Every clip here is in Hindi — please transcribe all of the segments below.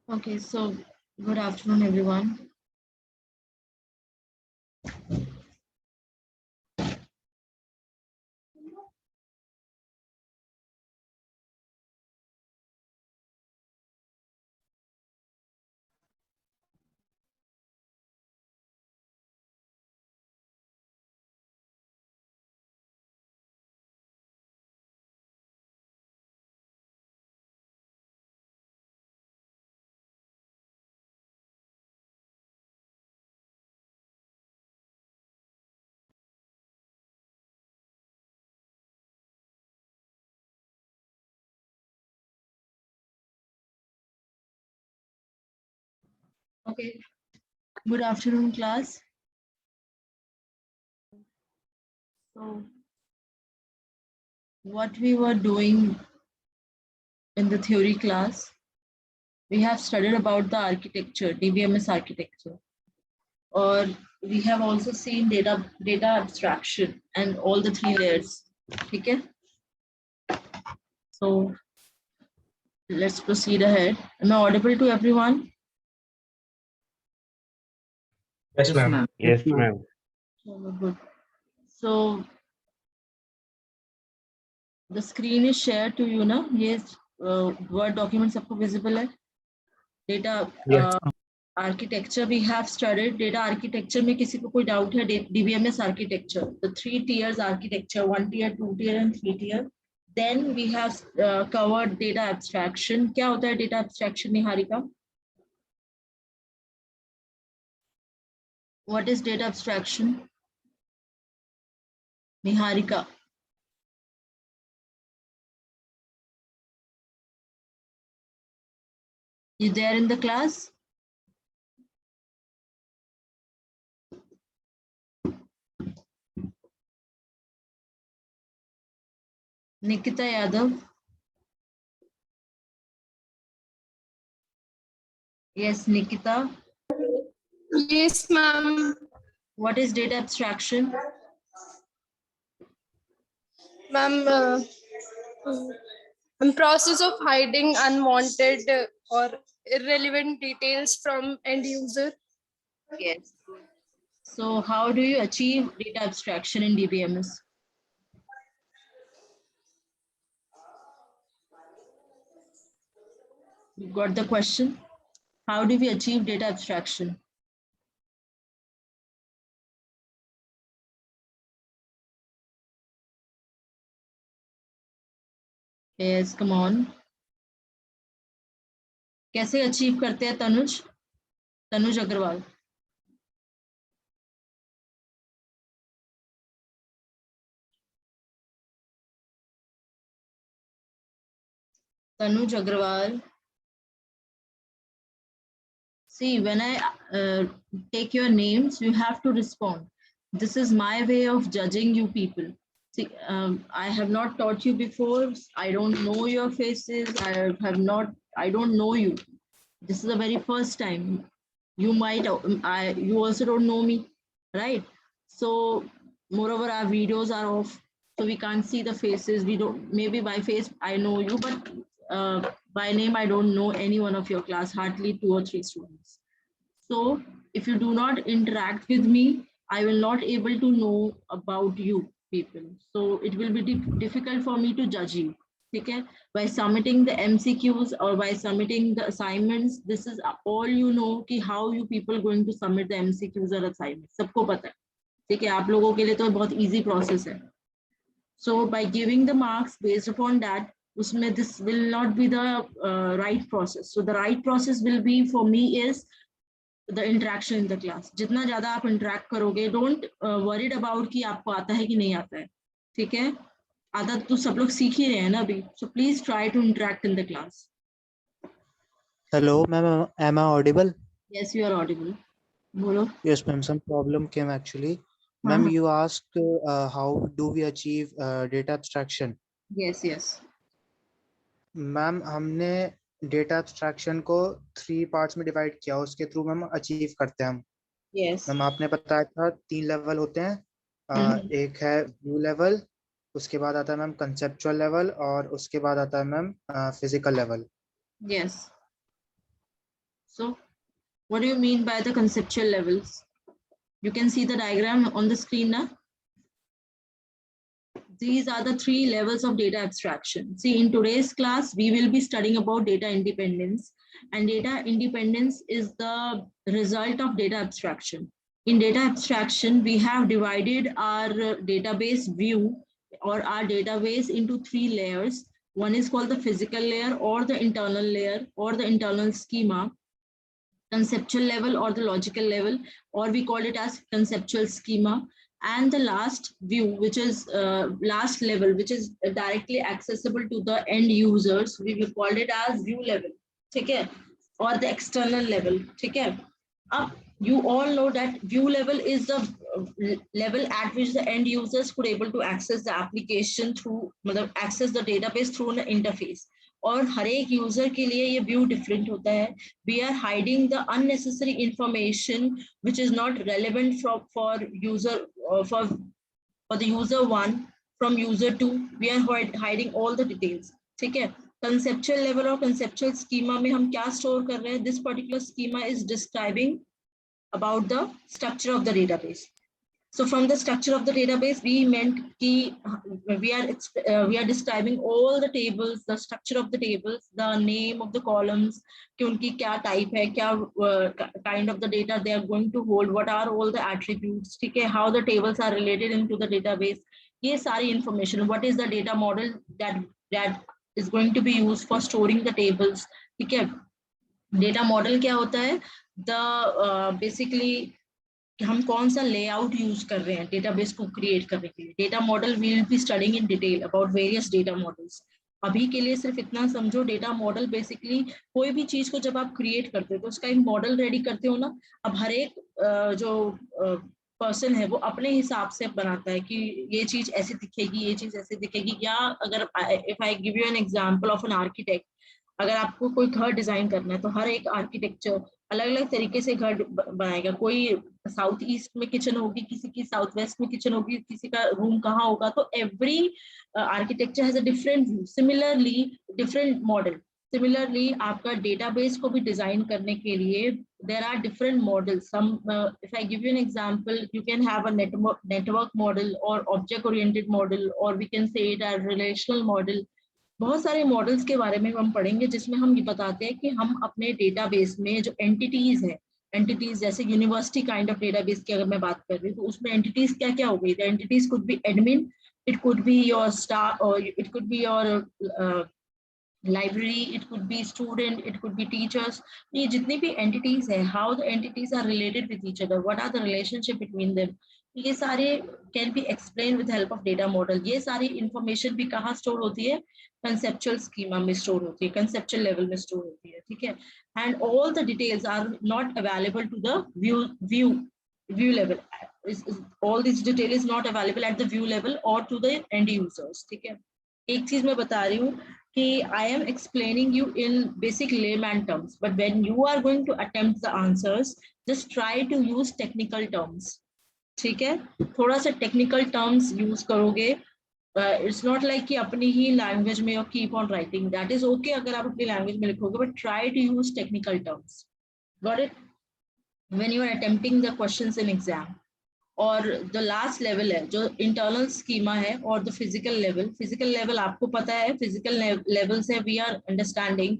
Okay, so good afternoon, everyone. Okay, good afternoon, class. So, what we were doing in the theory class, we have studied about the architecture, DBMS architecture, or we have also seen data abstraction and all the three layers. Okay, so let's proceed ahead. Am I audible to everyone? Yes, ma'am. Yes, ma'am. Good. So the screen is shared to you now. Yes, Word document सबको visible है. Data Yes. architecture we have studied. Data architecture में किसी को कोई doubt है? DBMS architecture, the 3 tiers architecture, 1 tier, 2 tier and 3 tier. Then we have covered data abstraction. क्या होता है data abstraction, Niharika? What is data abstraction? Niharika. You there in the class? Nikita Yadav. Yes, Nikita. Yes, ma'am. What is data abstraction? Ma'am, process of hiding unwanted or irrelevant details from end user. Yes. So how do you achieve data abstraction in DBMS? You got the question? How do we achieve data abstraction? Yes, come on. कैसे अचीव करते हैं Tanuj? Tanuj Agarwal. Tanuj Agrawal. See, when I take your names, you have to respond. This is my way of judging you people. See, I have not taught you before. I don't know your faces. I don't know you. This is the very first time. You might, you also don't know me, right? So, moreover, our videos are off, so we can't see the faces. We don't, maybe by face, I know you, but by name, I don't know any one of your class, hardly 2 or 3 students. So if you do not interact with me, I will not able to know about you people. So it will be difficult for me to judge you. Okay? By submitting the MCQs or by submitting the assignments, this is all you know कि how you people going to submit the MCQs or assignments. सबको पता है. ठीक है, आप लोगों के लिए तो बहुत easy process है. So by giving the marks based upon that, usme this will not be the right process. So the right process will be for me is the interaction in the class. जितना ज्यादा आप interact करोगे, don't worried about कि आपको आता है कि नहीं आता है. ठीक है, आदत तो सब लोग सीख ही रहे हैं ना अभी. So please try to interact in the class. Hello, ma'am. Am I audible? Yes, you are audible. बोलो. Yes, ma'am. Some problem came actually. हाँ, Ma'am, हाँ. you asked how do we achieve data abstraction? Yes, yes. Ma'am हमने डेटा एब्स्ट्रैक्शन को 3 पार्ट्स में डिवाइड किया, उसके थ्रू मैम अचीव करते हैं हम. Yes. मैम आपने बताया था 3 लेवल होते हैं. एक है व्यू लेवल, उसके बाद आता है मैम कंसेप्चुअल लेवल और उसके बाद आता है ma'am physical level. Yes. So what do you mean by the conceptual levels? You can see the diagram on the screen now. These are the 3 levels of data abstraction. See, in today's class, we will be studying about data independence, and data independence is the result of data abstraction. In data abstraction, we have divided our database view or our database into 3 layers. One is called the physical layer or the internal layer or the internal schema, conceptual level or the logical level, or we call it as conceptual schema. And the last view, which is last level, which is directly accessible to the end users, we will call it as view level, okay, or the external level, okay. You all know that view level is the level at which the end users could able to access the application through, access the database through an interface. और हर एक यूजर के लिए ये व्यू डिफरेंट होता है. We are hiding the unnecessary information which is not relevant for user for the user 1 from user 2. We are hiding all the details. ठीक है. Conceptual level और conceptual schema में हम क्या store कर रहे हैं? This particular schema is describing about the structure of the database. So from the structure of the database, we meant we are describing all the tables, the structure of the tables, the name of the columns, कि उनकी क्या type है, क्या kind of the data they are going to hold, what are all the attributes, ठीक है, how the tables are related into the database, ये सारी information, what is the data model that is going to be used for storing the tables, ठीक है. Data model क्या होता है? The basically हम कौन सा लेआउट यूज कर रहे हैं डेटाबेस को क्रिएट करने के लिए. Data model we will be studying in detail about various data models. अभी के लिए सिर्फ इतना समझो, डेटा मॉडल बेसिकली कोई भी चीज को जब आप क्रिएट करते हो तो उसका एक मॉडल रेडी करते हो ना. अब हर एक जो पर्सन है वो अपने हिसाब से बनाता है कि ये चीज ऐसे दिखेगी, ये चीज ऐसे दिखेगी. या अगर if I give you an example of an architect, अगर आपको कोई घर डिजाइन करना है तो हर एक आर्किटेक्चर अलग अलग तरीके से घर बनाएगा. कोई साउथ ईस्ट में किचन होगी, किसी की साउथ वेस्ट में किचन होगी, किसी का रूम कहाँ होगा. तो every architecture has a different view. Similarly different model. Similarly आपका डेटाबेस को भी डिजाइन करने के लिए there are different models. Some if I give you an example, you can have a network model और ऑब्जेक्ट ओरिएंटेड मॉडल, और we can say it as relational model. बहुत सारे मॉडल्स के बारे में हम पढ़ेंगे जिसमें हम ये बताते हैं कि हम अपने डेटाबेस में जो एंटिटीज है, एंटिटीज जैसे यूनिवर्सिटी काइंड ऑफ डेटाबेस की अगर मैं बात कर रही हूँ तो उसमें एंटिटीज क्या क्या हो गई. The entities could be admin, it could be your staff, और it could be your library, it could be student, it could be teachers. ये जितनी भी entities है, how the entities are related with each other, what are the relationship between them, ये सारे can be explained with help of data model. ये सारी information भी कहाँ store होती है? Conceptual schema में store होती है, conceptual level में store होती है, ठीक है. And all the details are not available to the view level. All this detail is not available at the view level or to the end users, ठीक है. एक चीज मैं बता रही हूँ कि I am explaining you in basic layman terms, but when you are going to attempt the answers, just try to use technical terms. ठीक है, थोड़ा सा technical terms use करोगे. It's not like कि अपनी ही language में और keep on writing. That is okay अगर आप अपनी language में लिखोगे, but try to use technical terms. Got it? When you are attempting the questions in exam. और the last level है जो internal schema है, और the physical level. Physical level आपको पता है, physical level से we are understanding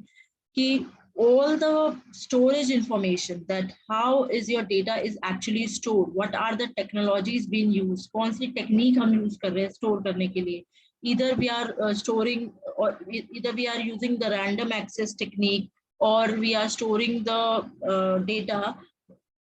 कि all the storage information, that how is your data is actually stored, what are the technologies being used, कौन सी technique हम use कर रहे हैं store करने के लिए. Either we are storing, or either we are using the random access technique, or we are storing the data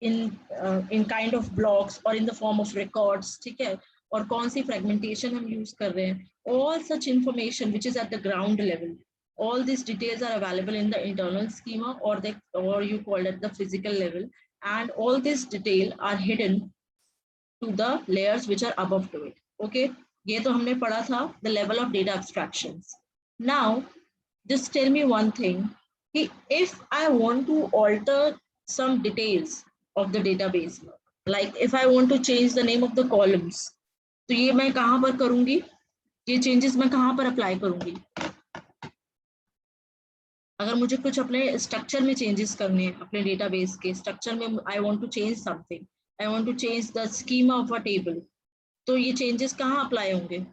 in kind of blocks or in the form of records, ठीक है, और कौन सी fragmentation हम use कर रहे हैं. All such information which is at the ground level, all these details are available in the internal schema, or you call it the physical level, and all these detail are hidden to the layers which are above to it. Okay, ये तो हमने पढ़ा था the level of data abstractions. Now just tell me one thing, if I want to alter some details of the database, like if I want to change the name of the columns, तो ये मैं कहाँ पर करूँगी? ये changes मैं कहाँ पर apply करूँगी? अगर मुझे कुछ अपने स्ट्रक्चर में चेंजेस करने हैं, अपने डेटाबेस के स्ट्रक्चर में I want to change something, I want to change the schema of a table, तो ये चेंजेस कहाँ अप्लाई होंगे?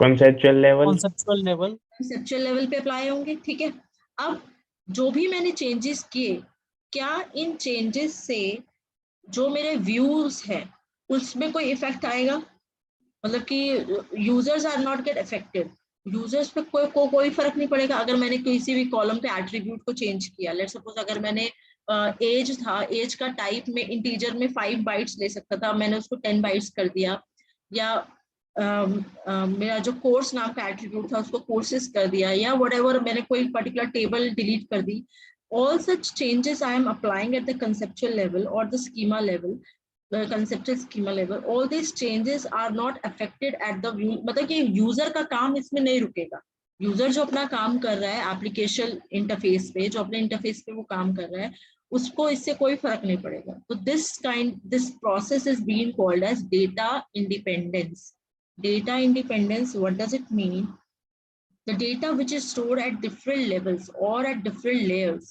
conceptual level. Conceptual level. Conceptual level पे अप्लाई होंगे, ठीक है। अब जो भी मैंने चेंजेस किए, क्या इन चेंजेस से जो मेरे व्यूज है उसमें कोई इफेक्ट आएगा? मतलब कि users are not get affected, users पे कोई फर्क नहीं पड़ेगा अगर मैंने किसी भी कॉलम पे एट्रीब्यूट को चेंज किया। लेट्स सपोज अगर मैंने एज था, एज का टाइप में इंटीजर में 5 बाइट्स ले सकता था, मैंने उसको 10 बाइट्स कर दिया, या मेरा जो कोर्स नाम का एट्रीब्यूट था उसको कोर्सेस कर दिया, या व्हाटएवर मैंने कोई पर्टिकुलर टेबल डिलीट कर दी। all such changes I am applying at the conceptual level or the schema level, the conceptual schema level, all these changes are not affected at the view, मतलब कि यूजर का काम इसमें नहीं रुकेगा। यूजर जो अपना काम कर रहा है एप्लीकेशन इंटरफेस पे, जो अपने इंटरफेस पे वो काम कर रहा है, उसको इससे कोई फर्क नहीं पड़ेगा। तो this process is being called as data independence. Data independence, what does it mean? The data which is stored at different levels or at different layers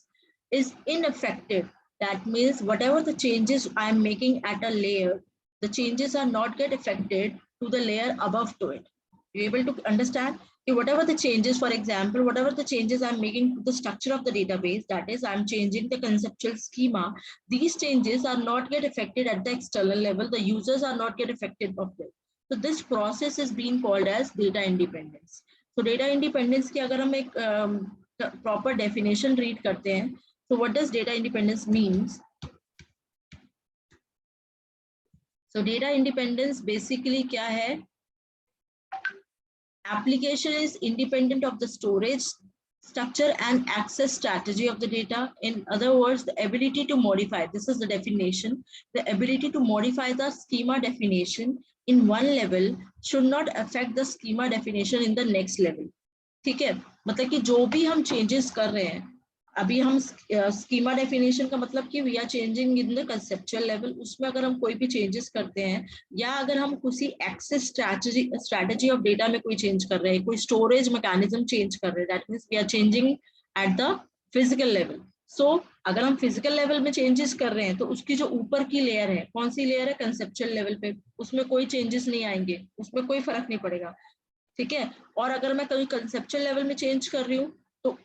is unaffected. That means whatever the changes I am making at a layer, the changes are not get affected to the layer above to it. You able to understand? Whatever the changes, for example, whatever the changes I'm making to the structure of the database, that is, I'm changing the conceptual schema, these changes are not get affected at the external level. The users are not get affected of it. So this process is being called as data independence. तो डेटा इंडिपेंडेंस की अगर हम एक प्रॉपर डेफिनेशन रीड करते हैं, तो what does data independence means? So data independence basically क्या है? Application is independent of the storage structure and access strategy of the data. In other words, the ability to modify, this is the definition, the ability to modify the schema definition in one level should not affect the schema definition in the next level. ठीक है, मतलब कि जो भी हम चेंजेस कर रहे हैं, अभी हम स्कीमा डेफिनेशन का मतलब कि we are changing in the conceptual level, उसमें अगर हम कोई भी चेंजेस करते हैं, या अगर हम किसी एक्सेस स्ट्रैटेजी ऑफ डेटा में कोई चेंज कर रहे हैं, कोई स्टोरेज मैकेनिज्म चेंज कर रहे हैं, that means we are changing at the physical level. So अगर हम फिजिकल लेवल में चेंजेस कर रहे हैं, तो उसकी जो ऊपर की लेयर है, कौन सी लेयर है? कंसेप्चुअल लेवल पे, उसमें कोई चेंजेस नहीं आएंगे, उसमें कोई फर्क नहीं पड़ेगा, ठीक है। और अगर मैं कहीं कंसेप्चुअल लेवल में चेंज कर रही हूँ, तो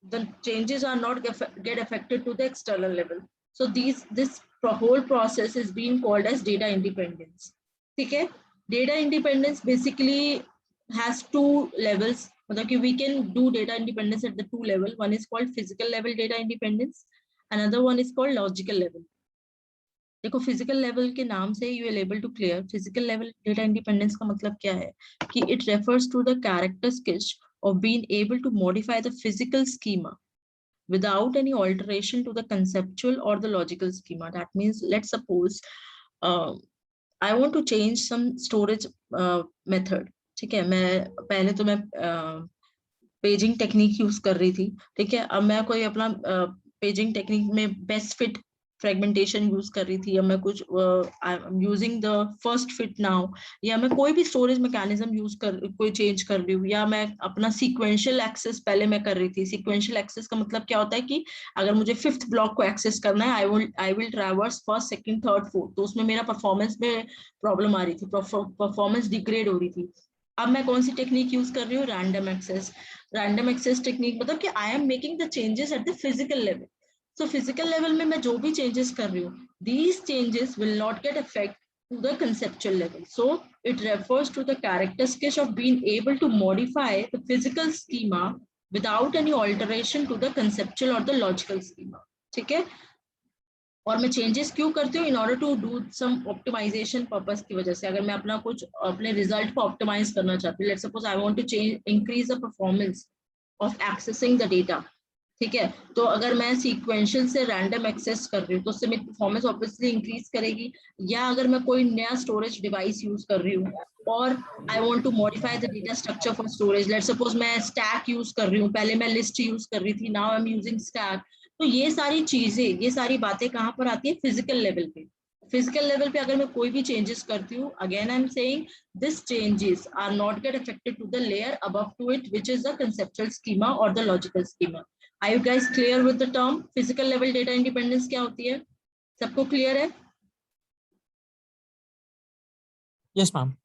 the changes are not get affected to the external level. So this whole process is being called as data independence. ठीक है, data independence basically has 2 levels. मतलब कि we can do data independence at the 2 level. One is called physical level data independence, another one is called logical level. देखो, फिजिकल लेवल के नाम से you are able to clear physical level data independence का मतलब क्या है, कि it refers to the characteristics of being able to modify the physical schema without any alteration to the conceptual or the logical schema. That means, let's suppose I want to change some storage method. ठीक है, मैं पहले तो मैं पेजिंग टेक्निक यूज कर रही थी, ठीक है। अब मैं कोई अपना पेजिंग टेक्निक में बेस्ट फिट फ्रेगमेंटेशन यूज कर रही थी, या मैं कुछ I am using the first fit now, या मैं कोई भी स्टोरेज मैकेनिज्म यूज कर कोई चेंज कर रही हूँ, या मैं अपना सीक्वेंशियल एक्सेस पहले मैं कर रही थी। सीक्वेंशियल एक्सेस का मतलब क्या होता है कि अगर मुझे 5th ब्लॉक को एक्सेस करना है, I will traverse first, second, third, fourth, तो उसमें मेरा परफॉर्मेंस में प्रॉब्लम आ रही थी, परफॉर्मेंस डिग्रेड हो रही थी। अब मैं कौन सी टेक्निक यूज कर रही हूँ? Random access. Random access technique मतलब कि I am making the changes at the physical level. So physical level में मैं जो भी changes कर रही हूँ, these changes will not get affect to the conceptual level. So it refers to the characteristics of being able to modify the physical schema without any alteration to the conceptual or the logical schema. ठीक है, और मैं changes क्यों करती हूँ? In order to do some optimization purpose की वजह से, अगर मैं अपना कुछ अपने result को optimize करना चाहती हूँ, let's suppose I want to increase the performance of accessing the data. ठीक है, तो अगर मैं सीक्वेंशियल से रैंडम एक्सेस कर रही हूँ, तो उससे मेरी परफॉर्मेंस ऑब्वियसली इंक्रीज करेगी। या अगर मैं कोई नया स्टोरेज डिवाइस यूज कर रही हूँ और I want to modify the data structure for storage, let's suppose मैं स्टैक यूज कर रही हूँ, पहले मैं लिस्ट यूज कर रही थी, now I am using stack. तो ये सारी चीजें, ये सारी बातें कहाँ पर आती है? फिजिकल लेवल पे। फिजिकल लेवल पे अगर मैं कोई भी चेंजेस करती हूँ, again I am saying this changes are not get affected to the layer above to it which is the conceptual schema और the logical schema. Are you guys clear with the term physical level data independence क्या होती है? सबको क्लियर है? Yes, ma'am.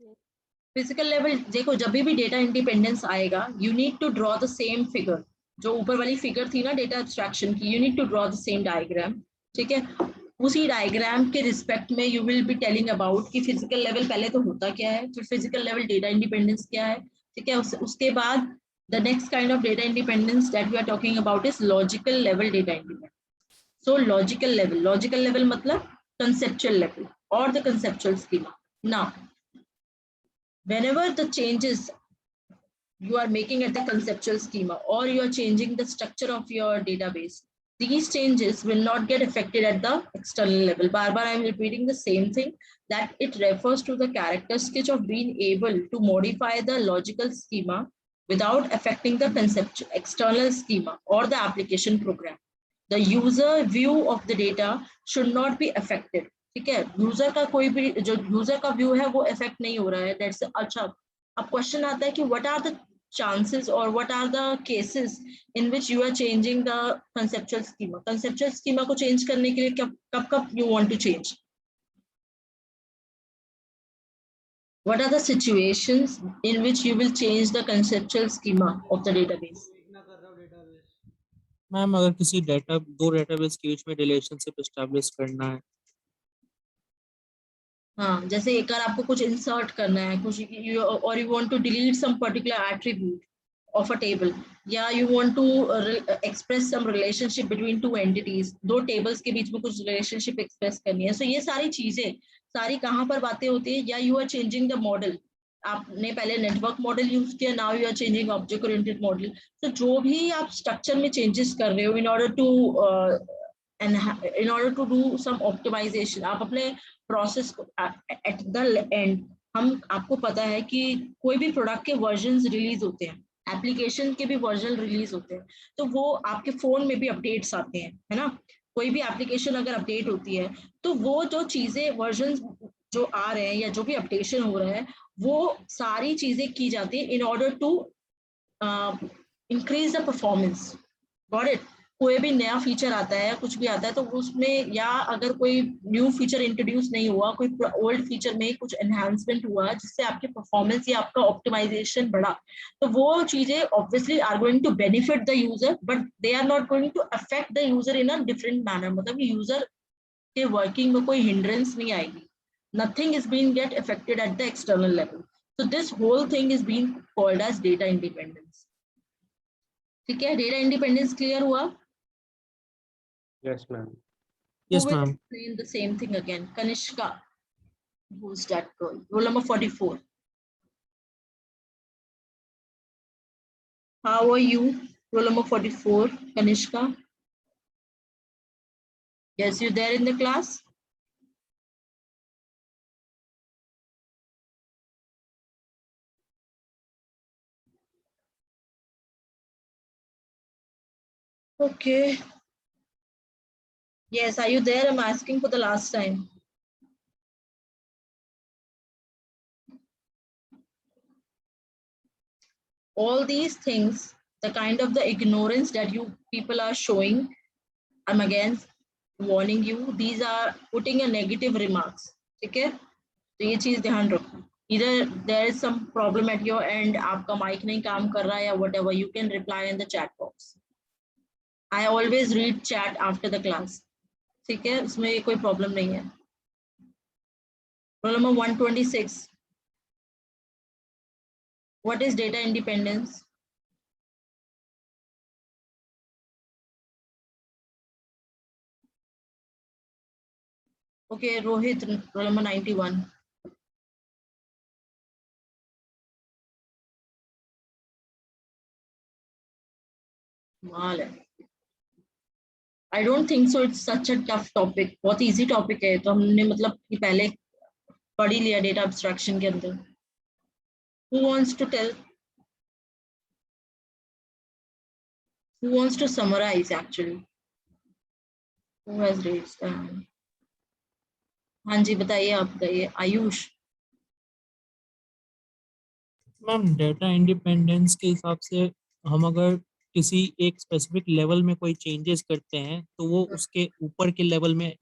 फिजिकल लेवल देखो, जब भी डेटा इंडिपेंडेंस आएगा you need to draw the same figure. जो ऊपर वाली फिगर थी ना डेटा एब्स्ट्रैक्शन की, you need to draw the same diagram. ठीक है, उसी डायग्राम के रिस्पेक्ट में you will be telling about कि फिजिकल लेवल पहले तो होता क्या है, फिर फिजिकल लेवल डेटा इंडिपेंडेंस क्या है. ठीक है, उसके बाद the next kind of data independence that we are talking about is logical level data independence. So logical level मतलब कंसेप्चुअल लेवल और the conceptual schema. Now whenever the changes you are making at the conceptual schema or you are changing the structure of your database, these changes will not get affected at the external level. Bar I am repeating the same thing, that it refers to the characteristic of being able to modify the logical schema without affecting the conceptual external schema or the application program. The user view of the data should not be affected. ठीक है, यूजर का कोई भी जो यूजर का व्यू है वो इफेक्ट नहीं हो रहा है. दैट्स अच्छा. अब क्वेश्चन आता है कि what are the chances or what are the cases in which you are changing the conceptual schema. Conceptual schema को change करने के लिए कब you want to change? What are the situations in which you will change the conceptual schema of the database? Ma'am अगर किसी दो डेटाबेस के बीच में रिलेशनशिप एस्टैब्लिश करना है. हाँ, जैसे एक बार आपको कुछ इंसर्ट करना है, कुछ और you want to delete some particular attribute of a table, या you want to express some relationship between two entities, दो tables के बीच में कुछ relationship express करनी है. So ये सारी चीजें सारी कहाँ पर बातें होती है? या you are changing the model. आपने पहले नेटवर्क मॉडल यूज किया, now you are changing object oriented model. तो जो भी आप स्ट्रक्चर में चेंजेस कर रहे हो in order to do some optimization, आप अपने प्रोसेस को एट द एंड, हम आपको पता है कि कोई भी प्रोडक्ट के वर्जन्स रिलीज होते हैं, एप्लीकेशन के भी वर्जन रिलीज होते हैं, तो वो आपके फोन में भी अपडेट्स आते हैं, है ना. कोई भी एप्लीकेशन अगर अपडेट होती है तो वो जो चीजें वर्जन जो आ रहे हैं या जो भी अपडेशन हो रहा है वो सारी चीजें की जाती है in order to increase the performance. Got it. कोई भी नया फीचर आता है, कुछ भी आता है, तो उसमें या अगर कोई न्यू फीचर इंट्रोड्यूस नहीं हुआ, कोई ओल्ड फीचर में कुछ एनहांसमेंट हुआ जिससे आपकी परफॉर्मेंस या आपका ऑप्टिमाइजेशन बढ़ा, तो वो चीजें obviously are going to benefit the user, but they are not going to affect the user in a different manner. मतलब यूजर के वर्किंग में कोई हिंड्रेंस नहीं आएगी. Nothing is being get affected at the external level. So this whole thing is being called as data independence. ठीक है, data independence clear हुआ? Yes, ma'am. Yes, Who will ma'am. explain the same thing again? Kanishka. Who's that girl? Roll number 44. How are you? Roll number 44, Kanishka. Yes, you there in the class? Okay. Yes, are you there? I'm asking for the last time. All these things, the kind of the ignorance that you people are showing, I'm again warning you, these are putting a negative remarks. ठीक है, तो ये चीज ध्यान रखो. Either there is some problem at your end, आपका mic नहीं काम कर रहा है या whatever, you can reply in the chat box. I always read chat after the class. ठीक है, उसमें कोई problem नहीं है. Roll number 126. What is data independence? Okay, Rohit, roll number 91. I don't think so. It's such a tough topic. बहुत easy topic है, तो हमने मतलब कि पहले पढ़ ही लिया data abstraction के अंदर. Who wants to tell? Who wants to summarize actually? Who has raised hand? हाँ जी, बताइए, आप बताइए आयुष। मैम डेटा इंडिपेंडेंस के हिसाब से हम अगर किसी एक स्पेसिफिक लेवल में कोई चेंजेस करते हैं तो वो उसके ऊपर के लेवल में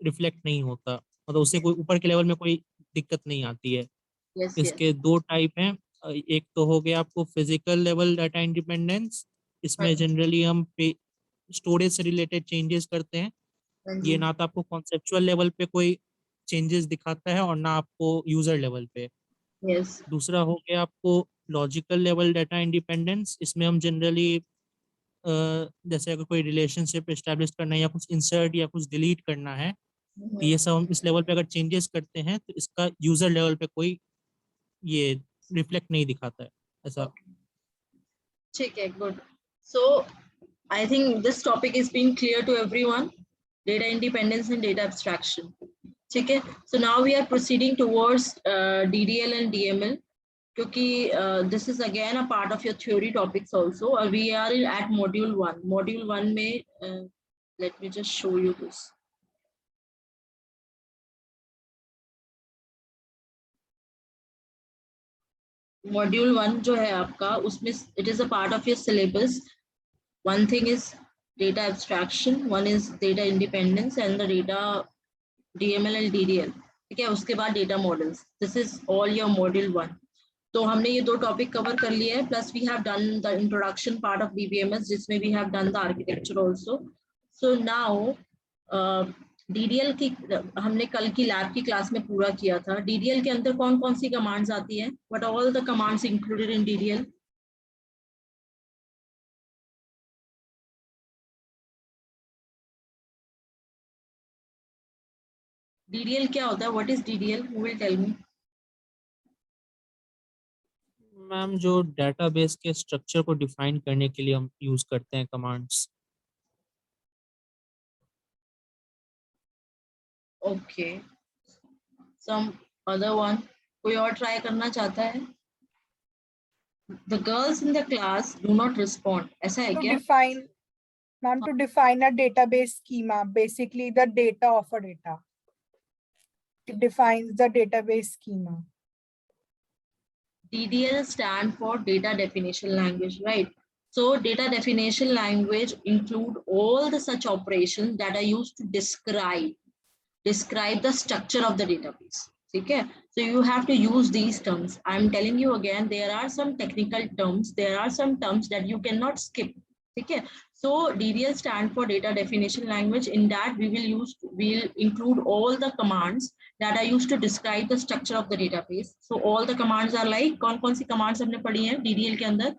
रिफ्लेक्ट नहीं होता, मतलब उससे कोई ऊपर के लेवल में कोई दिक्कत नहीं आती है। Yes yes. इसके दो टाइप हैं। एक तो हो गया आपको फिजिकल लेवल डाटा इंडिपेंडेंस, हाँ इसमें जनरली हम स्टोरेज से रिलेटेड चेंजेस करते हैं। हाँ ये जी। ना तो आपको कॉन्सेप्चुअल लेवल पे कोई चेंजेस दिखाता है और ना आपको यूजर लेवल पे। यस। दूसरा हो गया आपको लॉजिकल लेवल डाटा इंडिपेंडेंस, इसमें हम जनरली जैसे अगर कोई रिलेशनशिप एस्टेब्लिश करना है या कुछ इंसर्ट या कुछ डिलीट करना है, तो ये सब हम इस लेवल पे अगर चेंजेस करते हैं तो इसका यूजर लेवल पे कोई ये रिफ्लेक्ट नहीं दिखाता है ऐसा। ठीक है, good. So I think this topic is being clear to everyone, data independence and data abstraction. ठीक है, so now we are proceeding towards DDL and DML, क्योंकि this is again a part of your theory topics also, और we are at module 1। Module 1 में let me just show you this. Module 1 जो है आपका, उसमें it is a part of your syllabus. One thing is data abstraction, one is data independence, and the data DML and DDL. ठीक है, उसके बाद data models. This is all your module 1. तो हमने ये दो टॉपिक कवर कर लिए हैं, plus we have done the introduction part of DBMS, जिसमें we have done the architecture also. So now DDL की हमने कल की लैब की क्लास में पूरा किया था। DDL के अंदर कौन कौन सी कमांड्स आती हैं? What are all the commands included in DDL? DDL क्या होता है? What is DDL? Who will tell me? Ma'am जो डेटाबेस के स्ट्रक्चर को डिफाइन करने के लिए हम यूज करते हैं commands. Okay. Some other one. कोई और ट्राई करना चाहता है? The girls in the class do not respond. ऐसा है To क्या? define, ma'am, to define a database schema, basically the data of a data. It defines the database schema. DDL stand for data definition language, right? So data definition language include all the such operations that are used to describe the structure of the database. Okay, so you have to use these terms. I'm telling you again, there are some technical terms, there are some terms that you cannot skip. Okay, so DDL stand for data definition language. In that we'll include all the commands that are used to describe the structure of the database. So all the commands are like, कौन-कौन सी commands हमने पढ़ी हैं DDL के अंदर?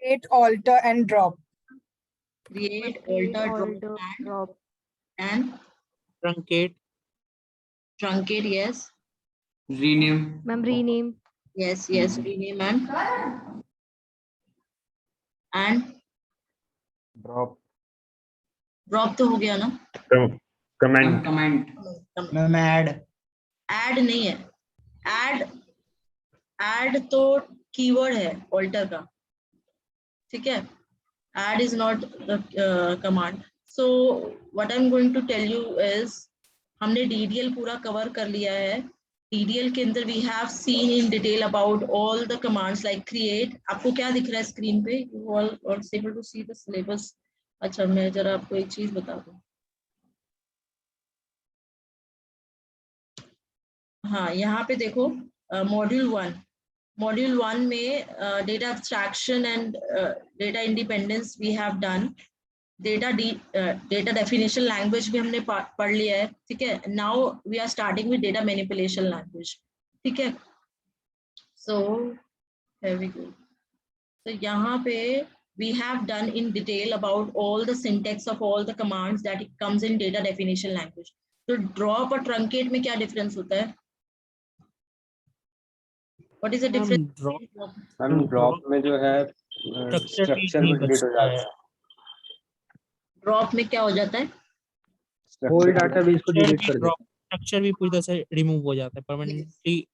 Create, alter, and drop. Create, alter, drop, and truncate, truncate. Yes. Rename. Ma'am, rename. Yes, rename and Drop. drop तो हो गया ना? Comment. मैम ऐड नहीं है, ऐड तो कीवर्ड है ऑल्टर का, ठीक है? Add is not the command. So what I am going to tell you is, हमने डीडीएल पूरा कवर कर लिया है। डीडीएल के अंदर we have seen in detail about all the commands like create. आपको क्या दिख रहा है स्क्रीन पे? You all are able to see the syllabus? अच्छा, मैं जरा आपको एक चीज बता दूं। हाँ, यहाँ पे देखो, मॉड्यूल 1 में data abstraction and data independence we have done. Data definition language भी हमने पढ़ लिया है, ठीक है? Now we are starting with data manipulation language, ठीक है? So here we go. तो यहाँ पे we have done in detail about all the syntax of all the commands that it comes in data definition language. तो drop और truncate में क्या difference होता है? What is the difference? Ma'am drop में जो है स्ट्रक्चर स्ट्रक्चर नहीं में डिलीट हो बचता जाता है। है। ड्रॉप में क्या हो जाता है? होल डाटाबेस को डिलीट कर देते स्ट्रक्चर भी पूरी तरह से रिमूव हो जाता है, परमानेंटली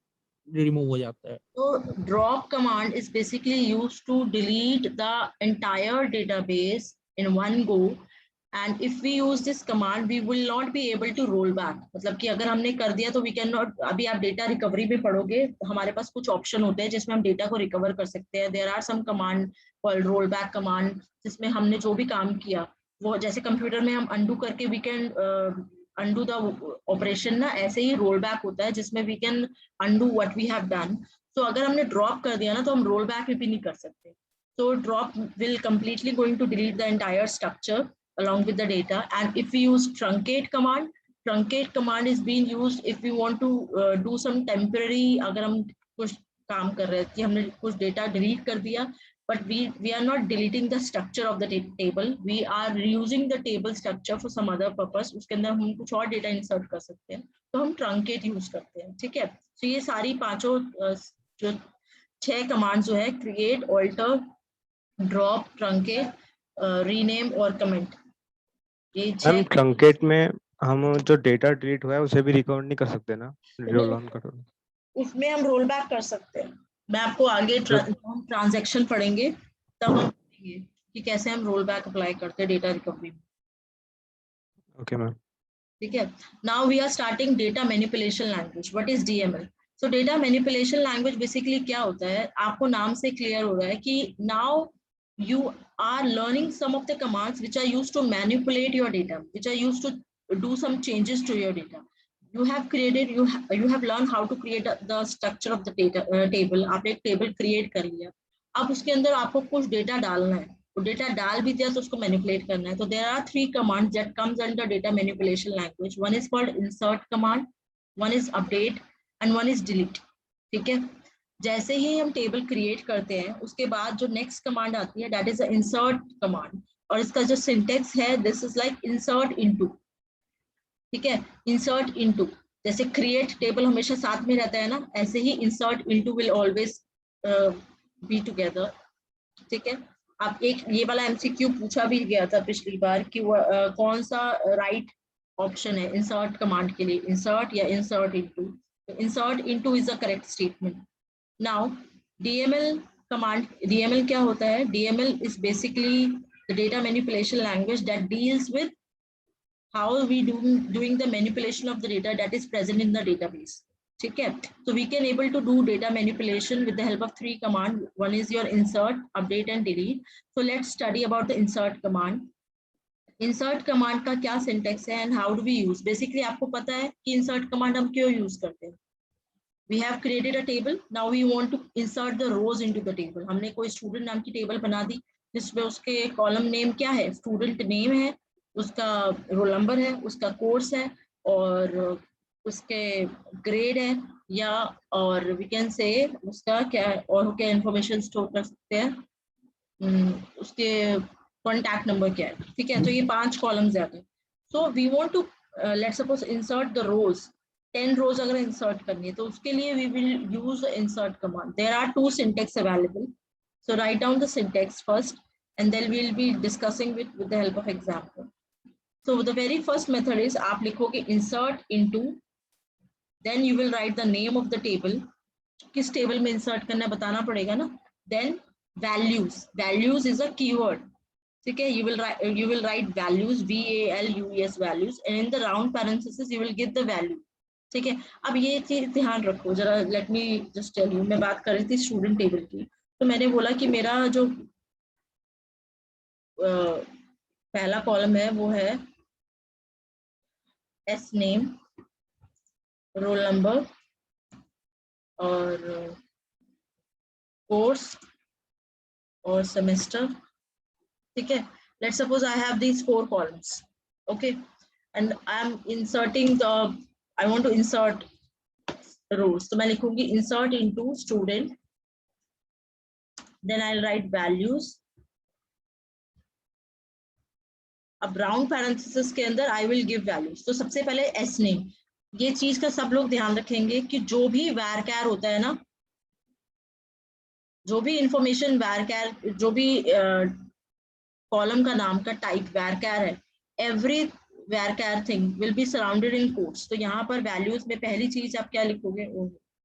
रिमूव हो जाता है। So drop command is basically used to delete the entire database in one go, and if we use this command we will not be able to roll back. मतलब कि अगर हमने कर दिया तो we can not, अभी आप डेटा रिकवरी में पढ़ोगे हमारे पास कुछ ऑप्शन होते हैं जिसमें हम डेटा को रिकवर कर सकते हैं. There are some command called roll back command जिसमें हमने जो भी काम किया वो जैसे कंप्यूटर में हम undo करके we can undo the operation ना, ऐसे ही roll back होता है जिसमें we can undo what we have done. तो अगर हमने drop कर दिया ना तो हम roll back भी नहीं कर सकते. So drop will completely going to delete the entire structure along with the data. And if we use truncate command is being used if we want to do some temporary, अगर हम कुछ काम कर रहे हैं कि हमने कुछ data delete कर दिया, but we are not deleting the structure of the table, we are reusing the table structure for some other purpose. उसके अंदर हम कुछ और data insert कर सकते हैं तो हम truncate use करते हैं. ठीक है. तो ये सारी पांचों जो 6 commands जो है create, alter, drop, truncate, rename और comment. मैम ट्रंकेट में हम जो डेटा डिलीट हुआ है उसे भी रिकवर नहीं कर सकते ना, रोल ऑन करो. उसमें हम रोल बैक कर सकते हैं. मैं आपको आगे ट्रांजैक्शन पढ़ेंगे तब हम पढ़ेंगे कि कैसे हम रोल बैक अप्लाई करते हैं डेटा रिकवरी में. Okay ma'am. ठीक है. Now we are starting data manipulation language. What is DML? So data manipulation language basically क्या होता है, आपको नाम से क्लियर हो रहा है कि now you are learning some of the commands which are used to manipulate your data, which are used to do some changes to your data. You have created, you have learned how to create the structure of the data table. आपने एक टेबल क्रिएट कर लिया, अब उसके अंदर आपको कुछ डेटा डालना है, तो डेटा डाल भी दिया तो उसको मैनिपुलेट करना है. तो there are 3 commands that comes under data manipulation language. One is called insert command, one is update and one is delete. ठीक है. जैसे ही हम टेबल क्रिएट करते हैं उसके बाद जो नेक्स्ट कमांड आती है that is a insert command, और इसका जो सिंटेक्स है this is like insert into. ठीक है. इंसर्ट इनटू, जैसे क्रिएट टेबल हमेशा साथ में रहता है ना, ऐसे ही insert into will always be together. ठीक है. आप एक ये वाला एमसीक्यू पूछा भी गया था पिछली बार कि कौन सा राइट ऑप्शन है इंसर्ट कमांड के लिए, इंसर्ट या insert into. Insert into is the correct statement. Now DML command, DML क्या होता है? DML is basically the data manipulation language that deals with how we doing the manipulation of the data that is present in the database. ठीक है. So we can able to do data manipulation with the help of 3 commands. One is your insert, update and delete. So let's study about the insert command. Insert command का क्या syntax है and how do we use? Basically आपको पता है कि insert command हम क्यों use करते हैं. We have created a table. Now we want to insert the rows into the table. हमने कोई स्टूडेंट नाम की टेबल बना दी जिसमें उसके कॉलम नेम क्या है, स्टूडेंट नेम है, उसका रोल नंबर है, उसका कोर्स है और उसके ग्रेड है, या और वी कैन से उसका क्या और क्या इंफॉर्मेशन स्टोर कर सकते हैं, उसके कॉन्टैक्ट नंबर क्या है. ठीक है. तो ये 5 कॉलम्स आते हैं. So we want to let's suppose insert the rows, 10 rows अगर insert करनी है तो उसके लिए we will use the insert command. There are 2 syntax available. So write down the syntax first and then we'll be discussing with the help of example. So the very first method is आप लिखोगे insert into, then you will write the name of the table. किस टेबल में insert करना है बताना पड़ेगा ना. Then values, values is a keyword. ठीक है. You will write values, VALUES values, and in the round parenthesis you will give the value. ठीक है. अब ये चीज ध्यान रखो जरा. Let me just tell you. मैं बात कर रही थी स्टूडेंट टेबल की, तो मैंने बोला कि मेरा जो पहला कॉलम है वो है एस नेम, रोल नंबर और कोर्स और सेमेस्टर. ठीक है. Let's suppose I have these 4 columns. Okay. And I am inserting the, I want to insert rows. तो मैं लिखूंगी insert into student, then I'll write values. अब round parenthesis के अंदर I will give values. तो सबसे पहले s name. ये चीज का सब लोग ध्यान रखेंगे कि जो भी varchar होता है ना, जो भी इंफॉर्मेशन varchar, जो भी कॉलम का नाम का टाइप varchar है, every varchar thing will be surrounded in quotes. तो यहाँ पर values में पहली चीज आप क्या लिखोगे,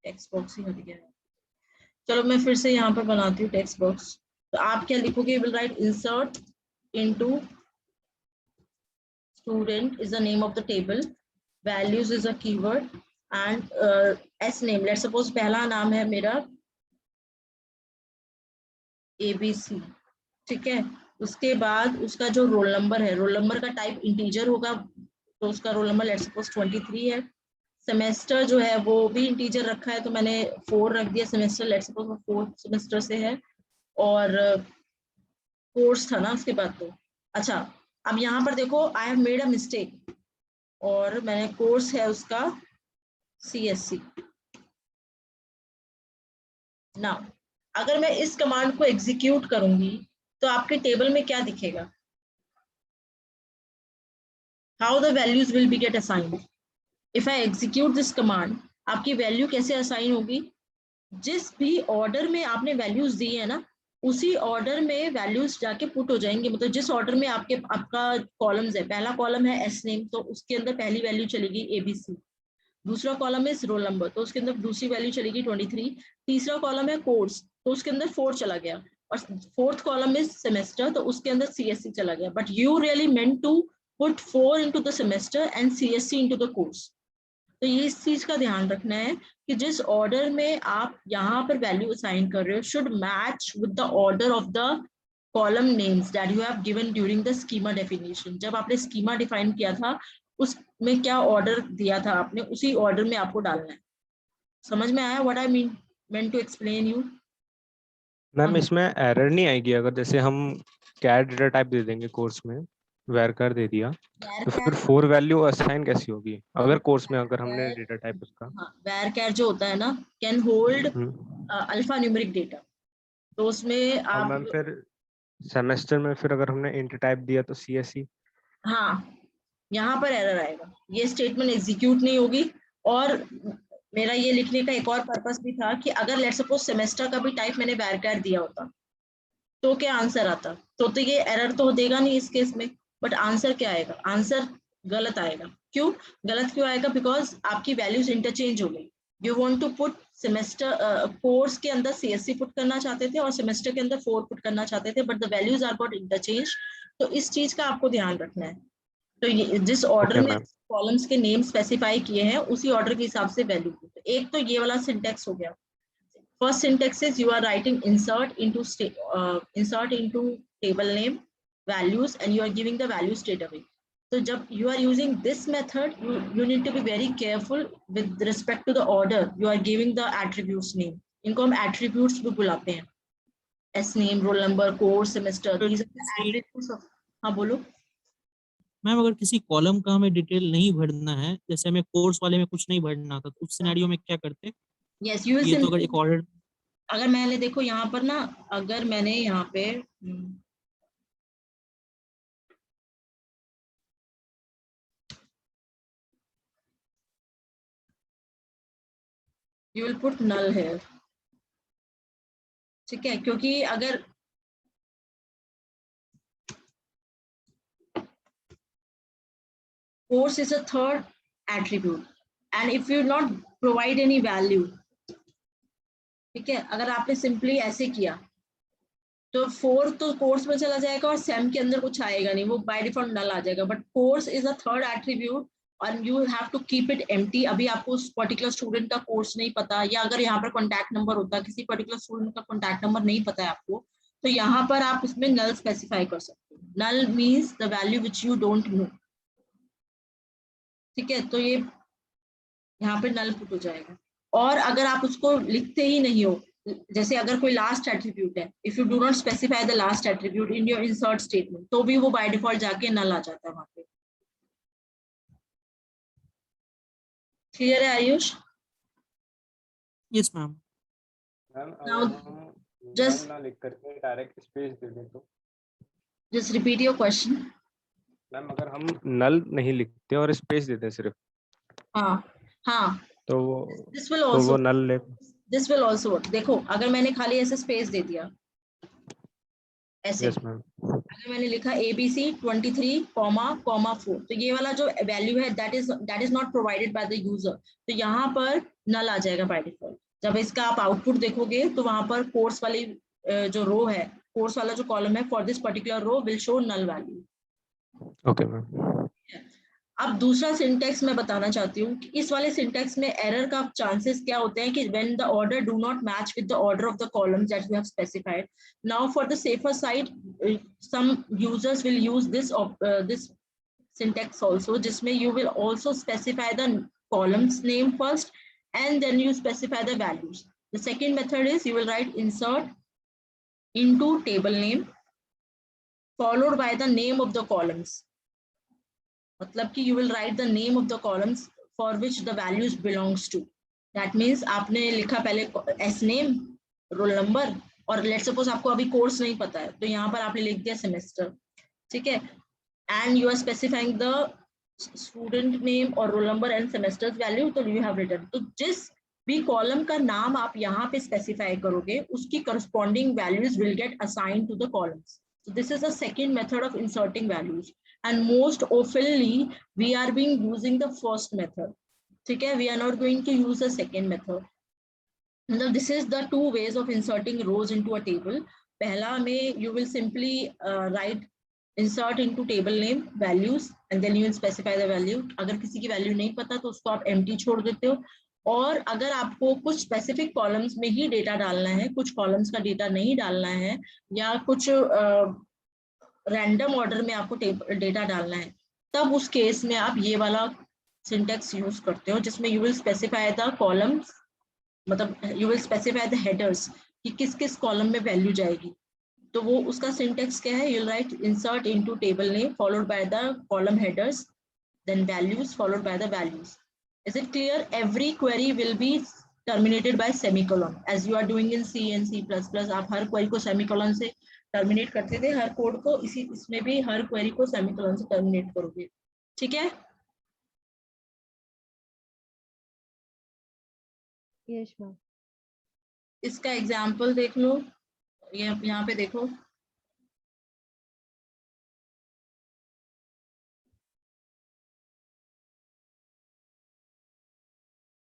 टेक्स्ट बॉक्स ही हट गया है. चलो मैं फिर से यहाँ पर बनाती हूँ टेक्स्ट बॉक्स. तो आप क्या लिखोगे, will write insert into student is the name of the table, values is a keyword, and s name, let's suppose पहला नाम है मेरा ABC, ठीक है। उसके बाद उसका जो रोल नंबर है, रोल नंबर का टाइप इंटीजर होगा, तो उसका रोल नंबर लेट्स सपोज 23 है। सेमेस्टर जो है वो भी इंटीजर रखा है, तो मैंने 4 रख दिया सेमेस्टर, लेट्स सपोज वो 4th सेमेस्टर से है। और कोर्स था ना उसके बाद, तो अच्छा अब यहाँ पर देखो I have made a mistake, और मैंने कोर्स है उसका CSC। नाउ अगर मैं इस कमांड को एग्जीक्यूट करूंगी तो आपके टेबल में क्या दिखेगा? How the values will be get assigned if I execute this command. आपकी वैल्यू कैसे असाइन होगी? जिस भी ऑर्डर में आपने वैल्यूज दी है ना, उसी ऑर्डर में वैल्यूज जाके पुट हो जाएंगे। मतलब जिस ऑर्डर में आपका कॉलम्स है, पहला कॉलम है एस नेम, तो उसके अंदर पहली वैल्यू चलेगी ABC। दूसरा कॉलम है रोल नंबर, तो उसके अंदर दूसरी वैल्यू चलेगी 23। तीसरा कॉलम है कोर्स, तो उसके अंदर 4 चला गया। और 4th कॉलम में सेमेस्टर, तो उसके अंदर CSC चला गया। But you really meant to put 4 into the semester and CSC into the course. तो ये इस चीज का ध्यान रखना है कि जिस ऑर्डर में आप यहाँ पर वैल्यू असाइन कर रहे हो should match with the order of the column names that you have given during the schema definition. जब आपने स्कीमा डिफाइन किया था उसमें क्या ऑर्डर दिया था आपने, उसी ऑर्डर में आपको डालना है। समझ में आया what I meant to explain you? Ma'am इसमें एरर नहीं आएगी अगर जैसे हम कैट डेटा टाइप दे देंगे कोर्स में, वेरकर दे दिया, तो फिर 4 वैल्यू असाइन कैसी होगी अगर कोर्स में अगर हमने डेटा टाइप उसका? वेरकर जो होता है ना, can hold alpha numeric data, तो उसमें आप मैम फिर सेमेस्टर में फिर अगर हमने इंट टाइप दिया तो CSC। हाँ, यहाँ पर एरर आएगा, ये स्टेटमेंट एग्जीक्यूट नहीं होगी। और मेरा ये लिखने का एक और पर्पस भी था कि अगर लेट्स सपोज सेमेस्टर का भी टाइप मैंने वेरकर दिया होता तो क्या आंसर आता? तो ये एरर तो देगा नहीं इस केस में, बट आंसर क्या आएगा? आंसर गलत आएगा। क्यों गलत क्यों आएगा? बिकॉज आपकी वैल्यूज इंटरचेंज हो गई। You want to put semester course के अंदर CSC पुट करना चाहते थे और सेमेस्टर के अंदर 4 पुट करना चाहते थे, but the values are got interchange. तो इस चीज का आपको ध्यान रखना है। तो ये जिस ऑर्डर में कॉलम्स के नेम स्पेसिफाई किए हैं उसी ऑर्डर के हिसाब से वैल्यू। एक तो ये वाला सिंटेक्स हो गया। First syntax is you are writing insert into table name values and you are giving the value straight away. So जब you are using this method, you need to be very careful with respect to the order you are giving the attributes name. इनको हम attributes भी बुलाते हैं। S name, roll number, course, semester. These are the attributes of. हाँ बोलो। मैम अगर किसी कॉलम का हमें डिटेल नहीं भरना है, जैसे हमें कोर्स वाले में कुछ नहीं भरना था, तो उस सिनेरियो में क्या करते? Yes, you will ये तो अगर एक ऑर्डर, अगर मैंने देखो यहाँ पर ना, अगर मैंने यहाँ पे you will put null here, ठीक है? क्योंकि अगर course is a third attribute and if you not provide any value, ठीक है, अगर आपने सिंपली ऐसे किया तो 4 तो कोर्स में चला जाएगा और सेम के अंदर कुछ आएगा नहीं, वो बाय डिफॉल्ट नल आ जाएगा। But course is a third attribute और you have to keep it empty. अभी आपको उस पर्टिकुलर स्टूडेंट का कोर्स नहीं पता, या अगर यहाँ पर कॉन्टैक्ट नंबर होता, किसी पर्टिकुलर स्टूडेंट का कॉन्टैक्ट नंबर नहीं पता है आपको, तो यहाँ पर आप इसमें नल स्पेसिफाई कर सकते हो। Null means the value which you don't know, ठीक है? तो ये यहाँ पे नल पुट हो जाएगा। और अगर आप उसको लिखते ही नहीं हो, जैसे अगर कोई लास्ट एट्रीब्यूट है, if you do not specify the last attribute in your insert statement, तो भी वो बाय डिफॉल्ट जाके नल आ जाता है वहां पे। क्लियर है आयुष? Yes ma'am. just ना लिख करके डायरेक्ट स्पेस दे दें तो just repeat your question. Ma'am अगर हम नल नहीं लिखते और स्पेस देते सिर्फ, हाँ तो this will also वो नल ले। this will also work. देखो अगर मैंने खाली ऐसे स्पेस दे दिया ऐसे, यस मैम, अगर मैंने लिखा ABC 23, 4, तो ये वाला जो वैल्यू है that is not provided by the user, तो यहाँ पर नल आ जाएगा बाय डिफॉल्ट। जब इसका आप आउटपुट देखोगे तो वहां पर कोर्स वाली जो रो है, कोर्स वाला जो कॉलम है, for this particular row will show null value. Okay ma'am. अब दूसरा सिंटेक्स मैं बताना चाहती हूँ कि इस वाले सिंटेक्स में एरर का चांसेस क्या होते हैं कि when the order do not match with the order of the columns that we have specified. Now for the safer side some users will use this syntax also, जिसमें you will also specify the columns name first and then you specify the values. The second method is you will write insert into table name followed by the name of the columns. मतलब कि you will write the name of the columns for which the values belongs to. That means आपने लिखा पहले s name, roll number, और let's suppose आपको अभी कोर्स नहीं पता है तो यहाँ पर आपने लिख दिया सेमेस्टर, ठीक है, and you are specifying the student name or roll number and semester's value, तो you have written. तो जिस भी कॉलम का नाम आप यहाँ पे स्पेसिफाई करोगे उसकी corresponding values will get assigned to the columns. So this is the second method of inserting values, and most oftenly we are being using the first method. ठीक है, we are not going to use the second method. Now this is the two ways of inserting rows into a table. पहला में you will simply write insert into table name values and then you will specify the value. अगर किसी की वैल्यू नहीं पता तो उसको आप empty छोड़ देते हो, और अगर आपको कुछ स्पेसिफिक कॉलम्स में ही डेटा डालना है, कुछ कॉलम्स का डेटा नहीं डालना है, या कुछ रैंडम ऑर्डर में आपको डेटा डालना है, तब उस केस में आप ये वाला सिंटेक्स यूज करते हो जिसमें you will specify the columns, मतलब you will specify the headers कि किस किस कॉलम में वैल्यू जाएगी. तो वो उसका सिंटेक्स क्या है, you write insert into table name followed by the column headers then values followed by the values. Is it clear? Every query will be terminated by semicolon as you are doing in C and C++. आप हर query को semicolon से terminate करते थे, हर कोड को इसमें भी हर query को semicolon से terminate करोगे, ठीक है? Yes, ma'am. इसका एग्जाम्पल देख लो, ये यहाँ पे देखो,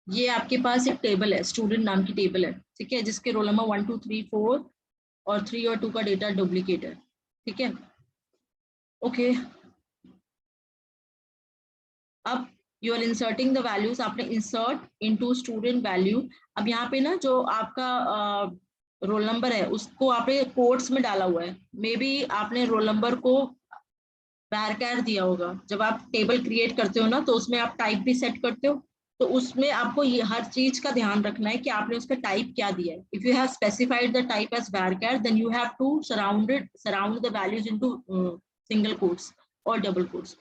ये आपके पास एक टेबल है, स्टूडेंट नाम की टेबल है, ठीक है, जिसके रोल नंबर 1 2 3 4 और 3 और 2 का डेटा डुप्लीकेट है, ठीक है. ओके, अब you are inserting the values. आपने इंसर्ट इनटू स्टूडेंट वैल्यू. अब यहाँ पे ना जो आपका रोल नंबर है उसको आपने कोट्स में डाला हुआ है, मे बी आपने रोल नंबर को varchar दिया होगा. जब आप टेबल क्रिएट करते हो ना तो उसमें आप टाइप भी सेट करते हो, तो उसमें आपको ये हर चीज का ध्यान रखना है कि आपने उसका टाइप क्या दिया है. If you have specified the type as varchar then you have to surround the values into single quotes or double quotes.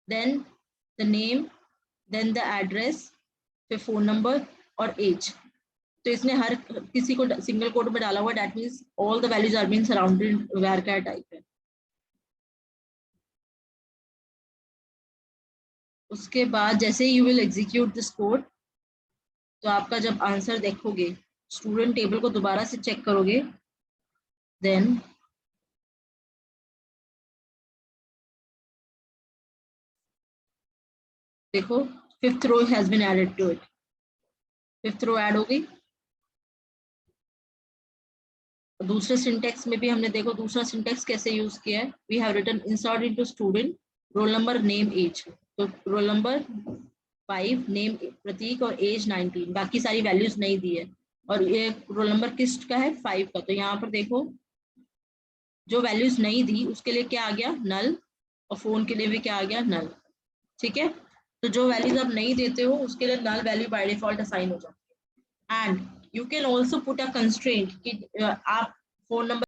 Then the name, then the address, फिर phone number और age. तो इसने हर किसी को सिंगल कोट में डाला हुआ, that means all the values are being surrounded varchar type है. उसके बाद जैसे you will execute this code, तो आपका जब आंसर देखोगे, स्टूडेंट टेबल को दोबारा से चेक करोगे, देन देखो fifth row has been added to it. Fifth row add हो गई. दूसरे सिंटेक्स में भी हमने देखो दूसरा सिंटेक्स कैसे यूज किया है. We have written insert into student, roll number, name, age. तो रोल नंबर 5, नेम प्रतीक और एज 19, बाकी सारी वैल्यूज नहीं दी है. और ये रोल नंबर किस का है, 5 का. तो यहाँ पर देखो जो वैल्यूज नहीं दी उसके लिए क्या आ गया, नल, और फोन के लिए भी क्या आ गया, नल, ठीक है. तो जो वैल्यूज आप नहीं देते हो उसके लिए null value by default assign हो जाती है. And you can also put a constraint कि आप फोन नंबर